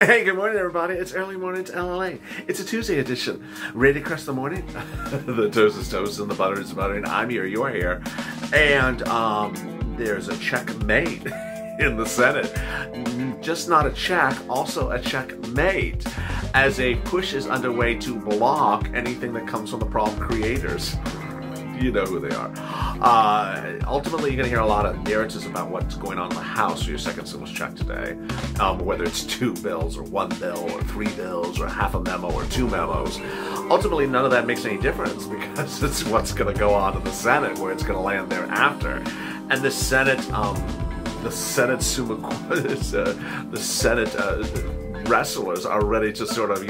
Hey, good morning, everybody. It's early morning to LALATE. It's a Tuesday edition. Ready to crush the morning? The toast is toast and the butter is buttering. I'm here, you're here. And there's a checkmate in the Senate. Just not a check, also a checkmate, as a push is underway to block anything that comes from the problem creators. You know who they are. Ultimately, you're going to hear a lot of narratives about what's going on in the House for your second stimulus check today. Whether it's 2 bills or 1 bill or 3 bills or half a memo or 2 memos. Ultimately, none of that makes any difference because it's what's going to go on in the Senate where it's going to land thereafter. And the Senate, wrestlers are ready to sort of,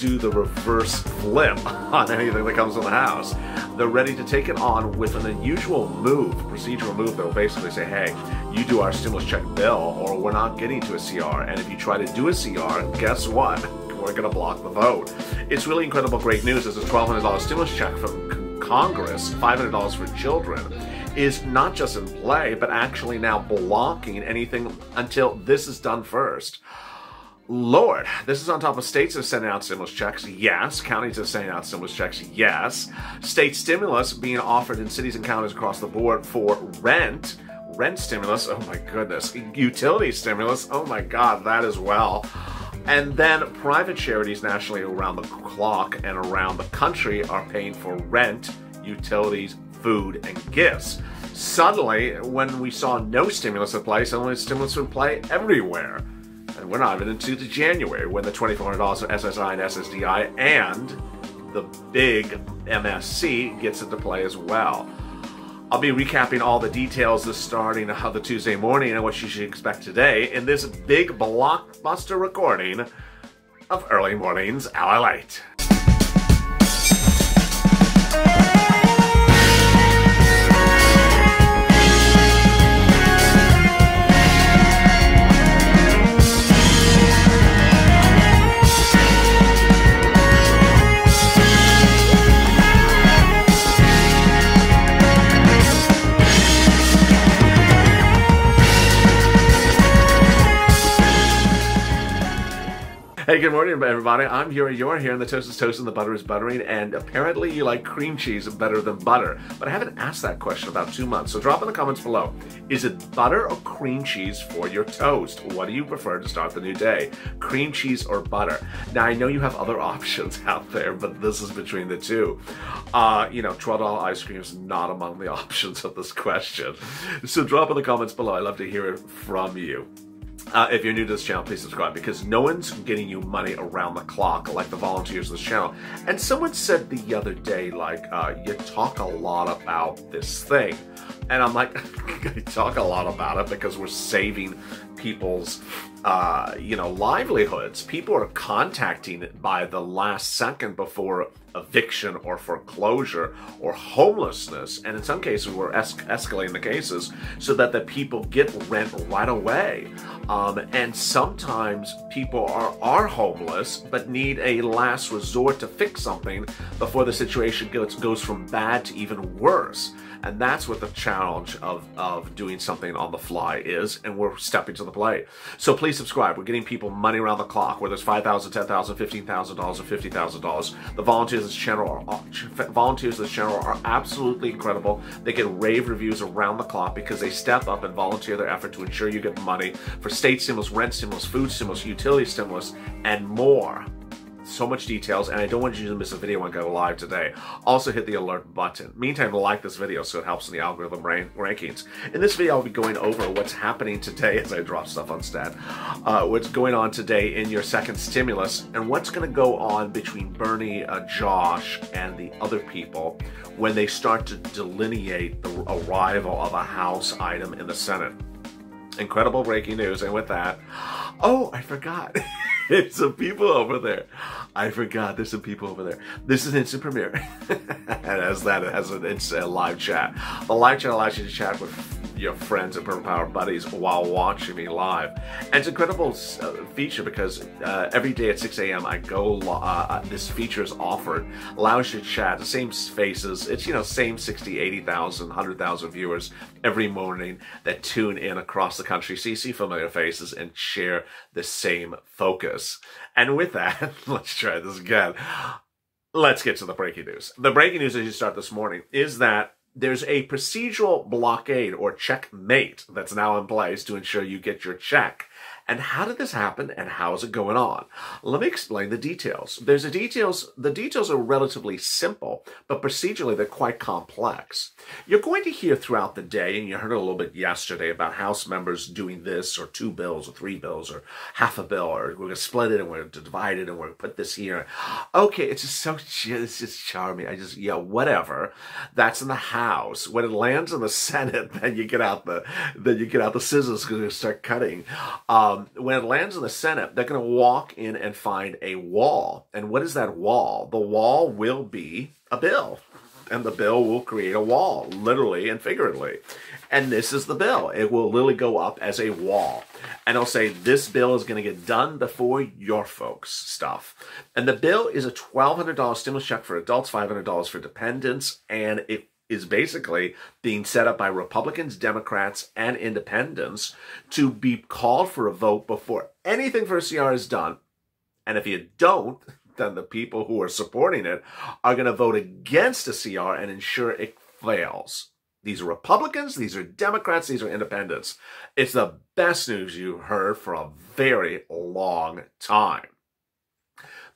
do the reverse flip on anything that comes from the House. They're ready to take it on with an unusual procedural move that will basically say, hey, you do our stimulus check bill or we're not getting to a CR. And if you try to do a CR, guess what? We're going to block the vote. It's really incredible, great news. This is a $1,200 stimulus check from Congress, $500 for children, is not just in play, but actually now blocking anything until this is done first. Lord, this is on top of states that are sending out stimulus checks, yes. Counties that are sending out stimulus checks, yes. State stimulus being offered in cities and counties across the board for rent stimulus, oh my goodness. Utility stimulus, oh my God, that as well. And then private charities nationally around the clock and around the country are paying for rent, utilities, food, and gifts. Suddenly, when we saw no stimulus in play, suddenly stimulus would play everywhere. And we're not even into the January when the $2,400 for SSI and SSDI and the big MSC gets into play as well. I'll be recapping all the details this starting the Tuesday morning and what you should expect today in this big blockbuster recording of Early Mornings LALATE. Hey, good morning, everybody. I'm here, you're here, and the toast is toast and the butter is buttering, and apparently you like cream cheese better than butter. But I haven't asked that question about 2 months, so drop in the comments below. Is it butter or cream cheese for your toast? What do you prefer to start the new day? Cream cheese or butter? Now, I know you have other options out there, but this is between the two. $12 ice cream is not among the options of this question. So drop in the comments below. I'd love to hear it from you. If you're new to this channel, please subscribe because no one's getting you money around the clock like the volunteers of this channel. And someone said the other day, you talk a lot about this thing. And I'm like, I talk a lot about it because we're saving people's, livelihoods. People are contacting by the last second before eviction or foreclosure or homelessness. And in some cases, we're escalating the cases so that the people get rent right away. And sometimes people are homeless but need a last resort to fix something before the situation goes from bad to even worse. And that's what the challenge of doing something on the fly is, and we're stepping to the plate. So please subscribe. We're getting people money around the clock, whether it's $5,000, $10,000, $15,000, or $50,000. The volunteers of this channel are absolutely incredible. They get rave reviews around the clock because they step up and volunteer their effort to ensure you get money for state stimulus, rent stimulus, food stimulus, utility stimulus, and more. So much details, and I don't want you to miss a video when I go live today. Also hit the alert button. Meantime, like this video so it helps in the algorithm rankings. In this video, I'll be going over what's happening today as I drop stuff on stat. What's going on today in your second stimulus, and what's going to go on between Bernie, Josh, and the other people when they start to delineate the arrival of a House item in the Senate. Incredible breaking news, and with that, oh, I forgot. There's some people over there. I forgot there's some people over there. This is instant premiere. And as that, it has a live chat. The live chat allows you to chat with your friends and Purple Power buddies while watching me live. And it's an incredible feature because every day at 6 a.m. I go, this feature is offered, allows you to chat, the same faces, it's, same 60, 80,000, 100,000 viewers every morning that tune in across the country, so you see familiar faces and share the same focus. And with that, let's try this again. Let's get to the breaking news. The breaking news as you start this morning is that there's a procedural blockade or checkmate that's now in place to ensure you get your check. And how did this happen and how is it going on? Let me explain the details. The details are relatively simple, but procedurally they're quite complex. You're going to hear throughout the day, and you heard a little bit yesterday about House members doing this or 2 bills or 3 bills or half a bill, or we're going to split it and we're going to divide it and we're going to put this here. Okay, it's just charming. Whatever. That's in the House. When it lands in the Senate, then you get out the scissors because you start cutting. When it lands in the Senate, they're going to walk in and find a wall. And what is that wall? The wall will be a bill. And the bill will create a wall, literally and figuratively. And this is the bill. It will literally go up as a wall. And it'll say, this bill is going to get done before your folks' stuff. And the bill is a $1,200 stimulus check for adults, $500 for dependents, and it is basically being set up by Republicans, Democrats, and Independents to be called for a vote before anything for a CR is done. And if you don't, then the people who are supporting it are going to vote against a CR and ensure it fails. These are Republicans, these are Democrats, these are Independents. It's the best news you've heard for a very long time.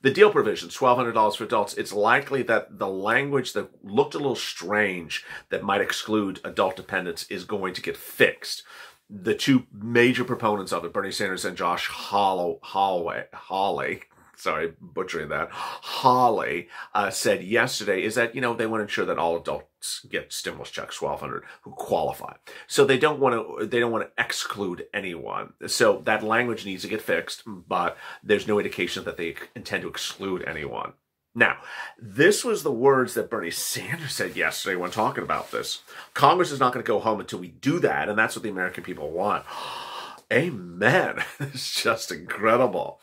The deal provisions, $1,200 for adults, it's likely that the language that looked a little strange that might exclude adult dependents is going to get fixed. The two major proponents of it, Bernie Sanders and Josh Hawley, sorry, butchering that, Hawley said yesterday is that, they want to ensure that all adults get stimulus checks, $1,200, who qualify. So they don't want to exclude anyone. So that language needs to get fixed, but there's no indication that they intend to exclude anyone. Now, this was the words that Bernie Sanders said yesterday when talking about this. Congress is not going to go home until we do that, and that's what the American people want. Amen. It's just incredible.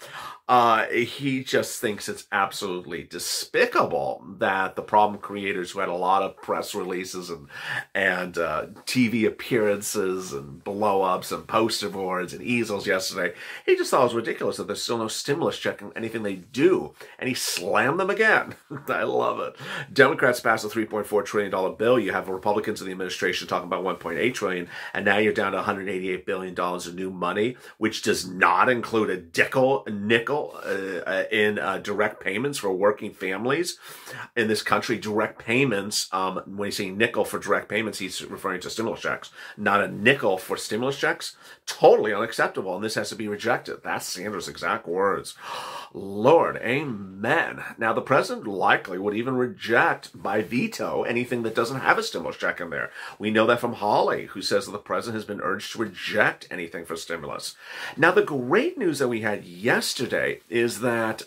He just thinks it's absolutely despicable that the problem creators who had a lot of press releases and TV appearances and blow-ups and poster boards and easels yesterday, he just thought it was ridiculous that there's still no stimulus check in anything they do. And he slammed them again. I love it. Democrats passed a $3.4 trillion bill. You have Republicans in the administration talking about $1.8 trillion, and now you're down to $188 billion of new money, which does not include a nickel in direct payments for working families in this country. Direct payments, when he's saying nickel for direct payments, he's referring to stimulus checks, not a nickel for stimulus checks. Totally unacceptable, and this has to be rejected. That's Sanders' exact words. Lord, amen. Now, the president likely would even reject by veto anything that doesn't have a stimulus check in there. We know that from Hawley, who says that the president has been urged to reject anything for stimulus. Now, the great news that we had yesterday is that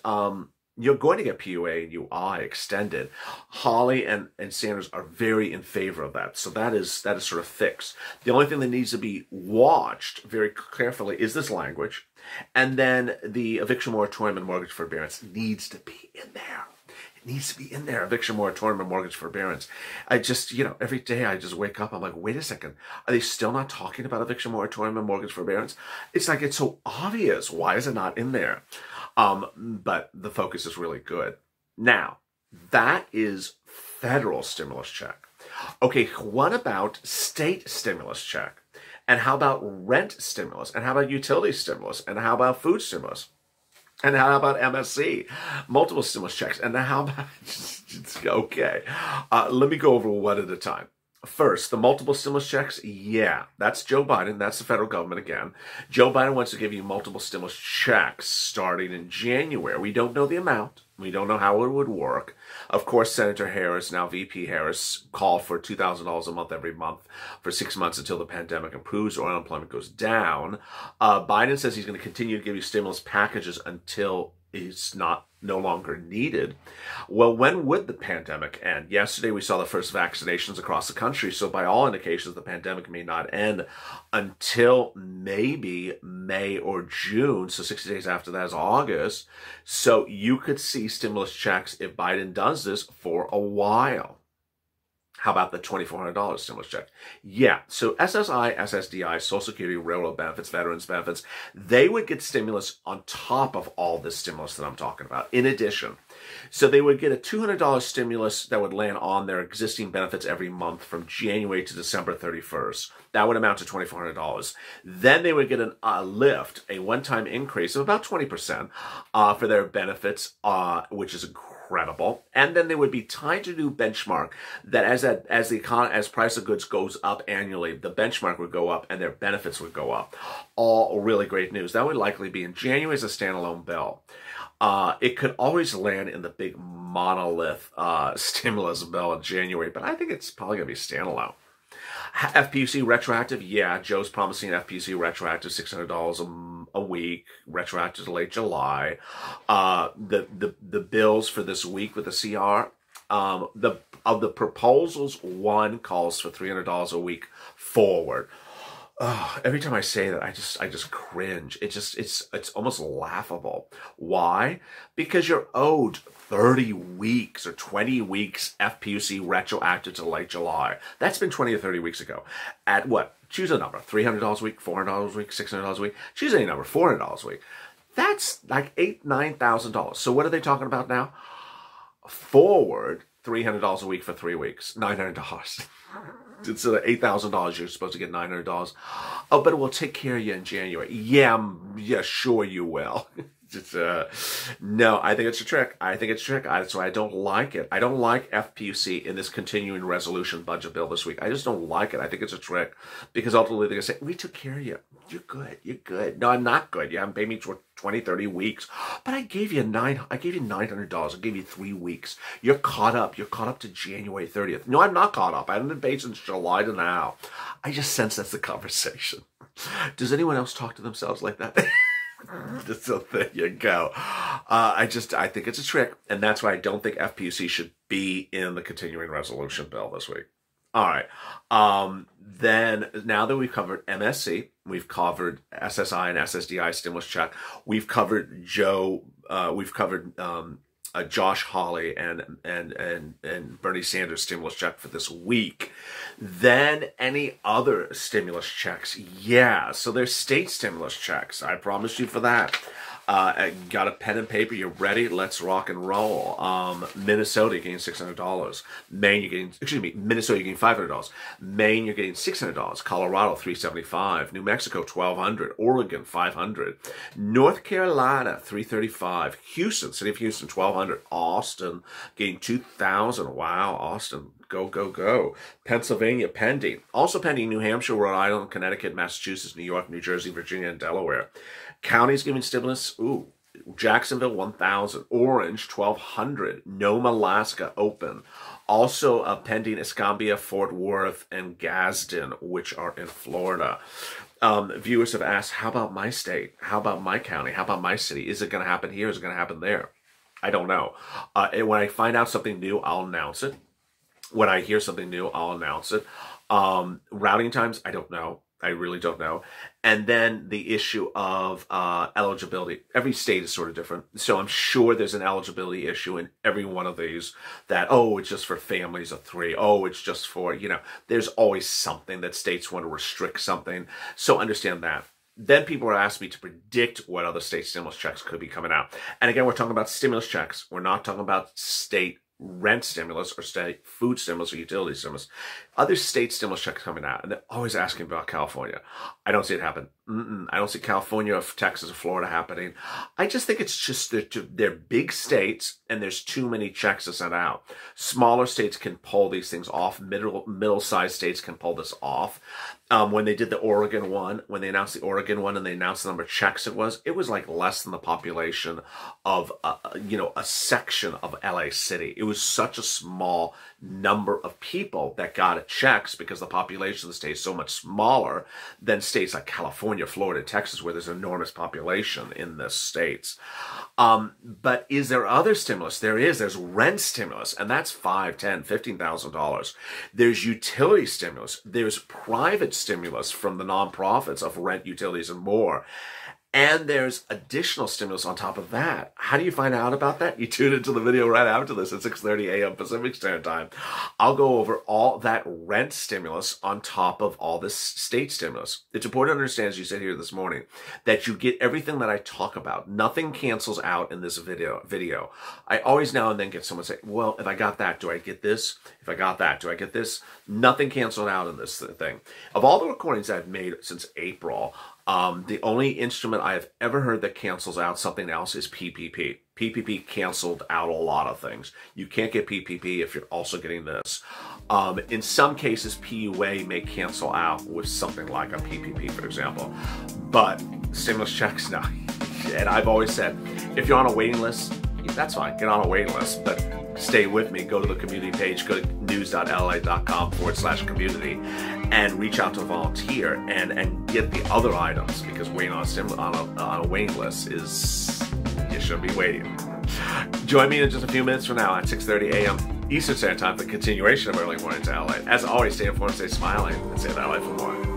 you're going to get PUA and UI extended. Hawley and Sanders are very in favor of that. So that is sort of fixed. The only thing that needs to be watched very carefully is this language. And then the eviction moratorium and mortgage forbearance needs to be in there. It needs to be in there, eviction moratorium and mortgage forbearance. I just, every day I just wake up, I'm like, wait a second. Are they still not talking about eviction moratorium and mortgage forbearance? It's like, it's so obvious. Why is it not in there? But the focus is really good. Now, that is federal stimulus check. Okay, what about state stimulus check? And how about rent stimulus? And how about utility stimulus? And how about food stimulus? And how about MSC? Multiple stimulus checks. And how about, okay. Let me go over one at a time. First, the multiple stimulus checks, yeah, that's Joe Biden. That's the federal government again. Joe Biden wants to give you multiple stimulus checks starting in January. We don't know the amount. We don't know how it would work. Of course, Senator Harris, now VP Harris, called for $2,000 a month every month for 6 months until the pandemic improves or unemployment goes down. Biden says he's going to continue to give you stimulus packages until is no longer needed. Well, when would the pandemic end? Yesterday, we saw the first vaccinations across the country. So by all indications, the pandemic may not end until maybe May or June. So 60 days after that is August. So you could see stimulus checks if Biden does this for a while. How about the $2,400 stimulus check? Yeah, so SSI, SSDI, Social Security, Railroad benefits, veterans benefits, they would get stimulus on top of all this stimulus that I'm talking about, in addition. So they would get a $200 stimulus that would land on their existing benefits every month from January to December 31st. That would amount to $2,400. Then they would get a lift, a one-time increase of about 20% for their benefits, which is incredible. And then they would be tied to a new benchmark that as price of goods goes up annually, the benchmark would go up and their benefits would go up. All really great news. That would likely be in January as a standalone bill. It could always land in the big monolith stimulus bill in January, but I think it's probably going to be standalone. FPUC retroactive, yeah, Joe's promising FPUC retroactive $600 a week, retroactive to late July. The bills for this week with the CR, of the proposals, one calls for $300 a week forward. Every time I say that, I just cringe. It's almost laughable. Why? Because you're owed 30 weeks or 20 weeks FPUC retroactive to late July. That's been 20 or 30 weeks ago. At what? Choose a number. $300 a week, $400 a week, $600 a week. Choose any number. $400 a week. That's like $8,000, $9,000. So what are they talking about now? Forward $300 a week for 3 weeks. $900. Instead of $8,000, you're supposed to get $900. Oh, but it will take care of you in January. Yeah, sure you will. No, I think it's a trick. That's why I don't like it. I don't like FPUC in this continuing resolution budget bill this week. I just don't like it. I think it's a trick because ultimately they're going to say, we took care of you. You're good. You're good. No, I'm not good. You haven't paid me for 20, 30 weeks. But I gave you $900. I gave you 3 weeks. You're caught up. You're caught up to January 30th. No, I'm not caught up. I haven't been paid since July to now. I just sense that's the conversation. Does anyone else talk to themselves like that? So there you go. I think it's a trick, and that's why I don't think FPUC should be in the continuing resolution bill this week. All right. Then now that we've covered MSC, we've covered SSI and SSDI stimulus check, we've covered Josh Hawley and Bernie Sanders stimulus check for this week. Then any other stimulus checks? Yeah, so there's state stimulus checks. I promise you for that. Got a pen and paper? You're ready? Let's rock and roll. Minnesota, you're getting $600. Minnesota, you're getting $500. Maine, you're getting $600. Colorado, $375. New Mexico, $1,200. Oregon, $500. North Carolina, $335. Houston, City of Houston, $1,200. Austin, getting $2,000. Wow, Austin. Go, go, go. Pennsylvania, pending. Also pending New Hampshire, Rhode Island, Connecticut, Massachusetts, New York, New Jersey, Virginia, and Delaware. Counties giving stimulus. Ooh. Jacksonville, $1,000. Orange, $1,200. Nome, Alaska, open. Also pending Escambia, Fort Worth, and Gadsden, which are in Florida. Viewers have asked, how about my state? How about my county? How about my city? Is it going to happen here? Is it going to happen there? I don't know. And when I find out something new, I'll announce it. When I hear something new, I'll announce it. Routing times, I don't know. I really don't know. And then the issue of eligibility. Every state is sort of different. So I'm sure there's an eligibility issue in every one of these that, oh, it's just for families of 3. Oh, it's just for, there's always something that states want to restrict something. So understand that. Then people are asking me to predict what other state stimulus checks could be coming out. And again, we're talking about stimulus checks. We're not talking about state rent stimulus or state food stimulus or utility stimulus. Other state stimulus checks coming out, and they're always asking about California. I don't see it happen. I don't see California or Texas or Florida happening. I just think it's just they're big states, and there's too many checks to send out. Smaller states can pull these things off. Middle-sized states can pull this off. When they did the Oregon one, when they announced the Oregon one and they announced the number of checks it was like less than the population of, a section of LA City. It was such a small number of people that got of checks because the population of the state is so much smaller than states like California, Florida, Texas, where there's an enormous population in the states. But is there other stimulus? There is. There's rent stimulus, and that's $5,000, $10,000, $15,000. There's utility stimulus. There's private stimulus from the nonprofits of rent, utilities, and more. And there's additional stimulus on top of that. How do you find out about that? You tune into the video right after this at 6:30 a.m. Pacific Standard Time. I'll go over all that rent stimulus on top of all this state stimulus. It's important to understand, as you said here this morning, that you get everything that I talk about. Nothing cancels out in this video. I always now and then get someone say, well, if I got that, do I get this? If I got that, do I get this? Nothing canceled out in this thing. Of all the recordings I've made since April, the only instrument I have ever heard that cancels out something else is PPP. PPP canceled out a lot of things. You can't get PPP if you're also getting this. In some cases, PUA may cancel out with something like a PPP, for example. But stimulus checks, no. And I've always said, if you're on a waiting list, that's fine. Get on a waiting list, but stay with me. Go to the community page. Go to news.lalate.com/community and reach out to a volunteer and get the other items, because waiting on a waiting list is, you shouldn't be waiting. Join me in just a few minutes from now at 6:30 a.m. Eastern Standard Time for the continuation of Early Morning to LA. As always, stay informed, stay smiling, and stay that life for more.